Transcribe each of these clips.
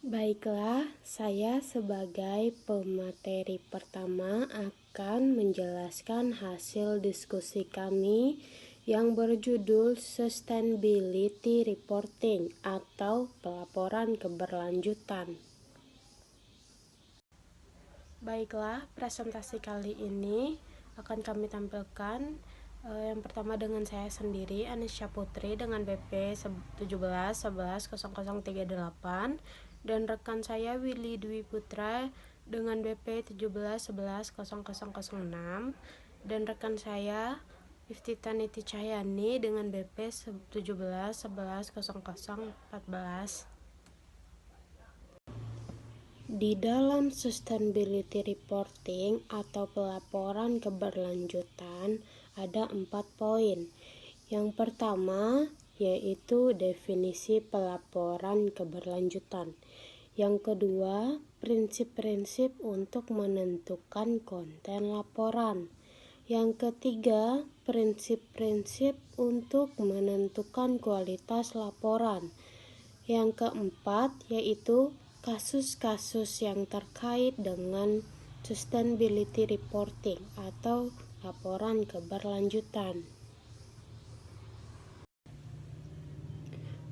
Baiklah, saya sebagai pemateri pertama akan menjelaskan hasil diskusi kami yang berjudul Sustainability Reporting atau pelaporan keberlanjutan. Baiklah, presentasi kali ini akan kami tampilkan yang pertama dengan saya sendiri, Anisya Putri dengan BP 17110038 dan rekan saya Willy Dwi Putra dengan BP 17110006 dan rekan saya Iftita Niti Cahyani dengan BP 17110014. Di dalam sustainability reporting atau pelaporan keberlanjutan ada 4 poin. Yang pertama yaitu definisi pelaporan keberlanjutan. Yang kedua, prinsip-prinsip untuk menentukan konten laporan. Yang ketiga, prinsip-prinsip untuk menentukan kualitas laporan. Yang keempat yaitu kasus-kasus yang terkait dengan sustainability reporting atau laporan keberlanjutan.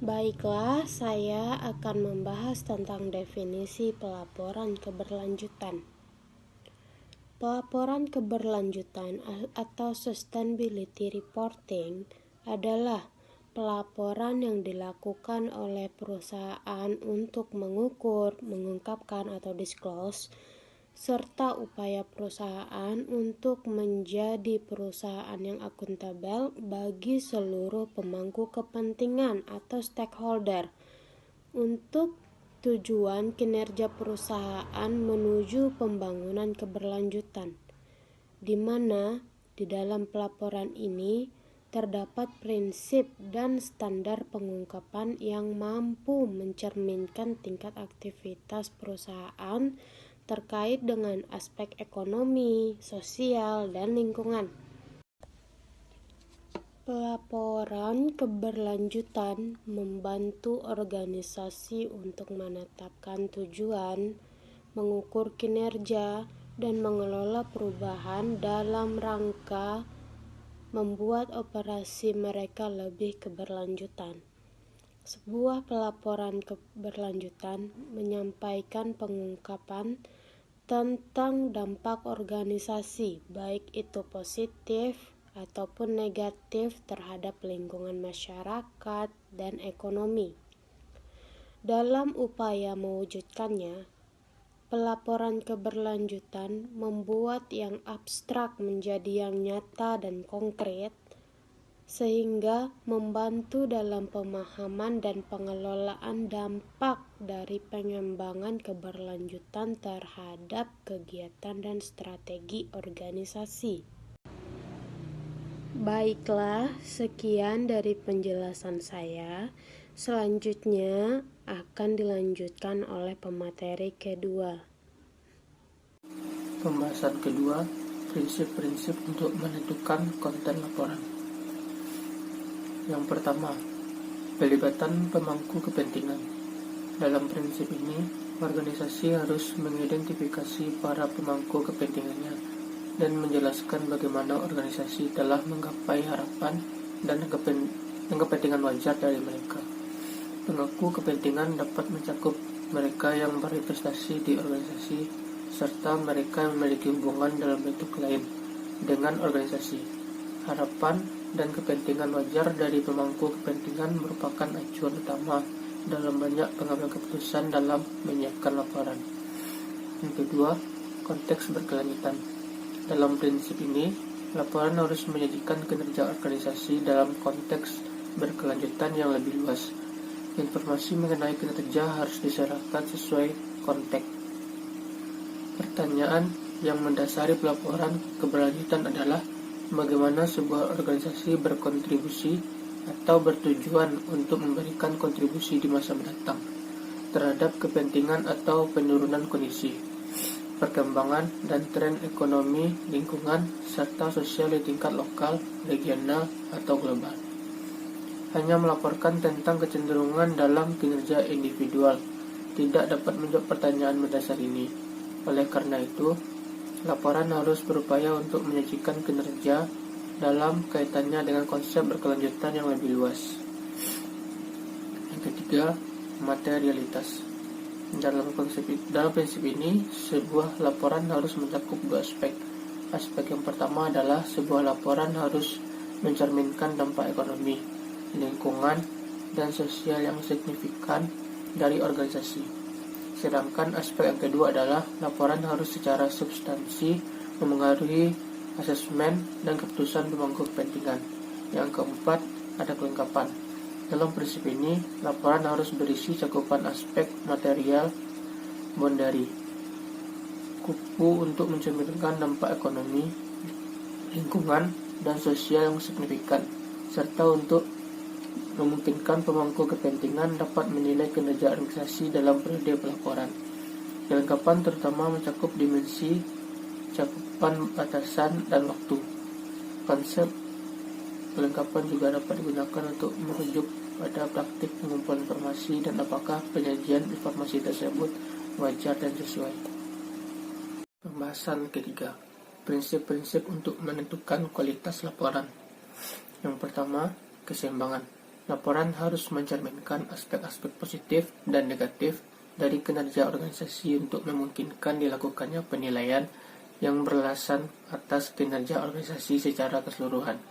Baiklah, saya akan membahas tentang definisi pelaporan keberlanjutan. Pelaporan keberlanjutan atau sustainability reporting adalah pelaporan yang dilakukan oleh perusahaan untuk mengukur, mengungkapkan atau disclose, serta upaya perusahaan untuk menjadi perusahaan yang akuntabel bagi seluruh pemangku kepentingan atau stakeholder untuk tujuan kinerja perusahaan menuju pembangunan keberlanjutan, di mana di dalam pelaporan ini terdapat prinsip dan standar pengungkapan yang mampu mencerminkan tingkat aktivitas perusahaan terkait dengan aspek ekonomi, sosial, dan lingkungan. Pelaporan keberlanjutan membantu organisasi untuk menetapkan tujuan, mengukur kinerja, dan mengelola perubahan dalam rangka membuat operasi mereka lebih keberlanjutan. Sebuah pelaporan keberlanjutan menyampaikan pengungkapan tentang dampak organisasi, baik itu positif ataupun negatif terhadap lingkungan masyarakat dan ekonomi. Dalam upaya mewujudkannya, pelaporan keberlanjutan membuat yang abstrak menjadi yang nyata dan konkret, sehingga membantu dalam pemahaman dan pengelolaan dampak dari pengembangan keberlanjutan terhadap kegiatan dan strategi organisasi. Baiklah, sekian dari penjelasan saya. Selanjutnya akan dilanjutkan oleh pemateri kedua. Pembahasan kedua, prinsip-prinsip untuk menentukan konten laporan. Yang pertama, pelibatan pemangku kepentingan. Dalam prinsip ini, organisasi harus mengidentifikasi para pemangku kepentingannya dan menjelaskan bagaimana organisasi telah menggapai harapan dan kepentingan wajar dari mereka. Pemangku kepentingan dapat mencakup mereka yang berinvestasi di organisasi serta mereka yang memiliki hubungan dalam bentuk lain dengan organisasi. Harapan dan kepentingan wajar dari pemangku kepentingan merupakan acuan utama dalam banyak pengambilan keputusan dalam menyiapkan laporan. Yang kedua, konteks berkelanjutan. Dalam prinsip ini, laporan harus menyajikan kinerja organisasi dalam konteks berkelanjutan yang lebih luas. Informasi mengenai kinerja harus diserahkan sesuai konteks. Pertanyaan yang mendasari pelaporan keberlanjutan adalah bagaimana sebuah organisasi berkontribusi atau bertujuan untuk memberikan kontribusi di masa mendatang terhadap kepentingan atau penurunan kondisi, perkembangan dan tren ekonomi, lingkungan, serta sosial di tingkat lokal, regional, atau global. Hanya melaporkan tentang kecenderungan dalam kinerja individual tidak dapat menjawab pertanyaan mendasar ini. Oleh karena itu, laporan harus berupaya untuk menyajikan kinerja dalam kaitannya dengan konsep berkelanjutan yang lebih luas. Yang ketiga, materialitas. Dalam prinsip ini, sebuah laporan harus mencakup dua aspek. Aspek yang pertama adalah sebuah laporan harus mencerminkan dampak ekonomi, lingkungan, dan sosial yang signifikan dari organisasi. Sedangkan aspek yang kedua adalah laporan harus secara substansi memengaruhi asesmen dan keputusan pemangku kepentingan. Yang keempat, ada kelengkapan. Dalam prinsip ini, laporan harus berisi cakupan aspek material bondari, kupu untuk mencerminkan dampak ekonomi, lingkungan, dan sosial yang signifikan, serta untuk memungkinkan pemangku kepentingan dapat menilai kinerja organisasi dalam periode pelaporan. Kelengkapan terutama mencakup dimensi, cakupan batasan, dan waktu. Konsep kelengkapan juga dapat digunakan untuk merujuk pada praktik pengumpulan informasi dan apakah penyajian informasi tersebut wajar dan sesuai. Pembahasan ketiga, prinsip-prinsip untuk menentukan kualitas laporan. Yang pertama, keseimbangan. Laporan harus mencerminkan aspek-aspek positif dan negatif dari kinerja organisasi untuk memungkinkan dilakukannya penilaian yang beralasan atas kinerja organisasi secara keseluruhan.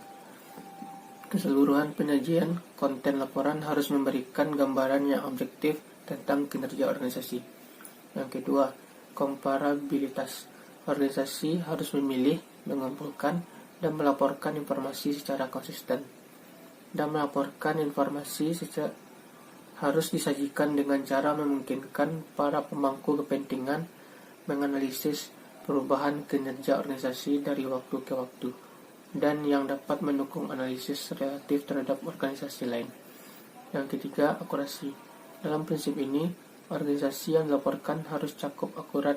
Keseluruhan penyajian konten laporan harus memberikan gambaran yang objektif tentang kinerja organisasi. Yang kedua, komparabilitas. Organisasi harus memilih, mengumpulkan, dan melaporkan informasi secara konsisten. Dan melaporkan informasi harus disajikan dengan cara memungkinkan para pemangku kepentingan menganalisis perubahan kinerja organisasi dari waktu ke waktu, dan yang dapat mendukung analisis relatif terhadap organisasi lain. Yang ketiga, akurasi. Dalam prinsip ini, organisasi yang dilaporkan harus cukup akurat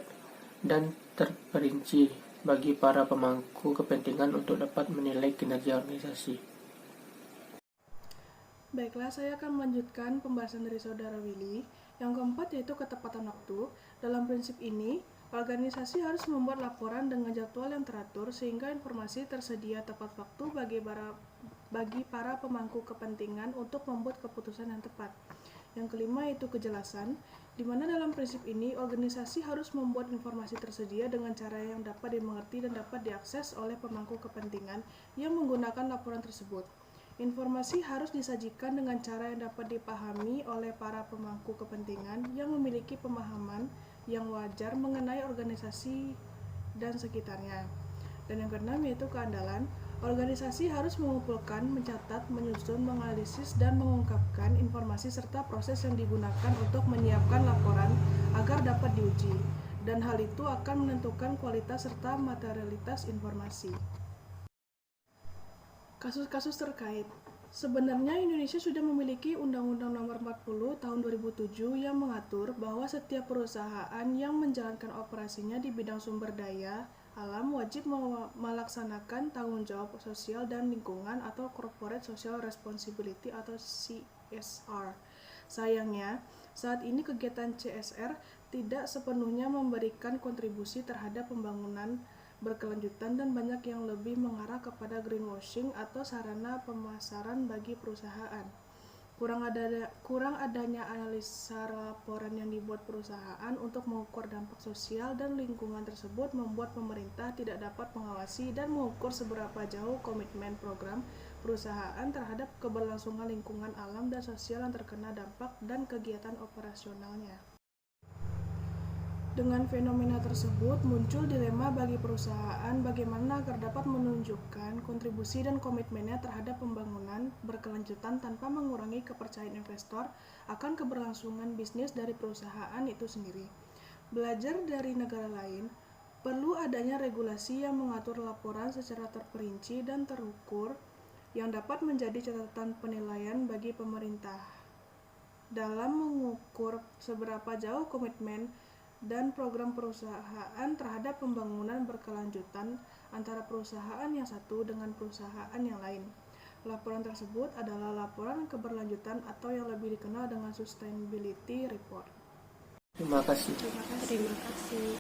dan terperinci bagi para pemangku kepentingan untuk dapat menilai kinerja organisasi. Baiklah, saya akan melanjutkan pembahasan dari Saudara Willy. Yang keempat yaitu ketepatan waktu. Dalam prinsip ini, organisasi harus membuat laporan dengan jadwal yang teratur sehingga informasi tersedia tepat waktu bagi para pemangku kepentingan untuk membuat keputusan yang tepat. Yang kelima yaitu kejelasan, di mana dalam prinsip ini organisasi harus membuat informasi tersedia dengan cara yang dapat dimengerti dan dapat diakses oleh pemangku kepentingan yang menggunakan laporan tersebut. Informasi harus disajikan dengan cara yang dapat dipahami oleh para pemangku kepentingan yang memiliki pemahaman yang wajar mengenai organisasi dan sekitarnya. Dan yang keenam yaitu keandalan. Organisasi harus mengumpulkan, mencatat, menyusun, menganalisis, dan mengungkapkan informasi serta proses yang digunakan untuk menyiapkan laporan agar dapat diuji. Dan hal itu akan menentukan kualitas serta materialitas informasi. Kasus-kasus terkait. Sebenarnya Indonesia sudah memiliki Undang-Undang Nomor 40 Tahun 2007 yang mengatur bahwa setiap perusahaan yang menjalankan operasinya di bidang sumber daya alam wajib melaksanakan tanggung jawab sosial dan lingkungan atau Corporate Social Responsibility atau CSR. Sayangnya, saat ini kegiatan CSR tidak sepenuhnya memberikan kontribusi terhadap pembangunan berkelanjutan dan banyak yang lebih mengarah kepada greenwashing atau sarana pemasaran bagi perusahaan. Kurang adanya analisa laporan yang dibuat perusahaan untuk mengukur dampak sosial dan lingkungan tersebut membuat pemerintah tidak dapat mengawasi dan mengukur seberapa jauh komitmen program perusahaan terhadap keberlangsungan lingkungan alam dan sosial yang terkena dampak dan kegiatan operasionalnya. Dengan fenomena tersebut, muncul dilema bagi perusahaan bagaimana agar dapat menunjukkan kontribusi dan komitmennya terhadap pembangunan berkelanjutan tanpa mengurangi kepercayaan investor akan keberlangsungan bisnis dari perusahaan itu sendiri. Belajar dari negara lain, perlu adanya regulasi yang mengatur laporan secara terperinci dan terukur yang dapat menjadi catatan penilaian bagi pemerintah dalam mengukur seberapa jauh komitmen dan program perusahaan terhadap pembangunan berkelanjutan antara perusahaan yang satu dengan perusahaan yang lain. Laporan tersebut adalah laporan keberlanjutan atau yang lebih dikenal dengan Sustainability Report. Terima kasih. Terima kasih. Terima kasih.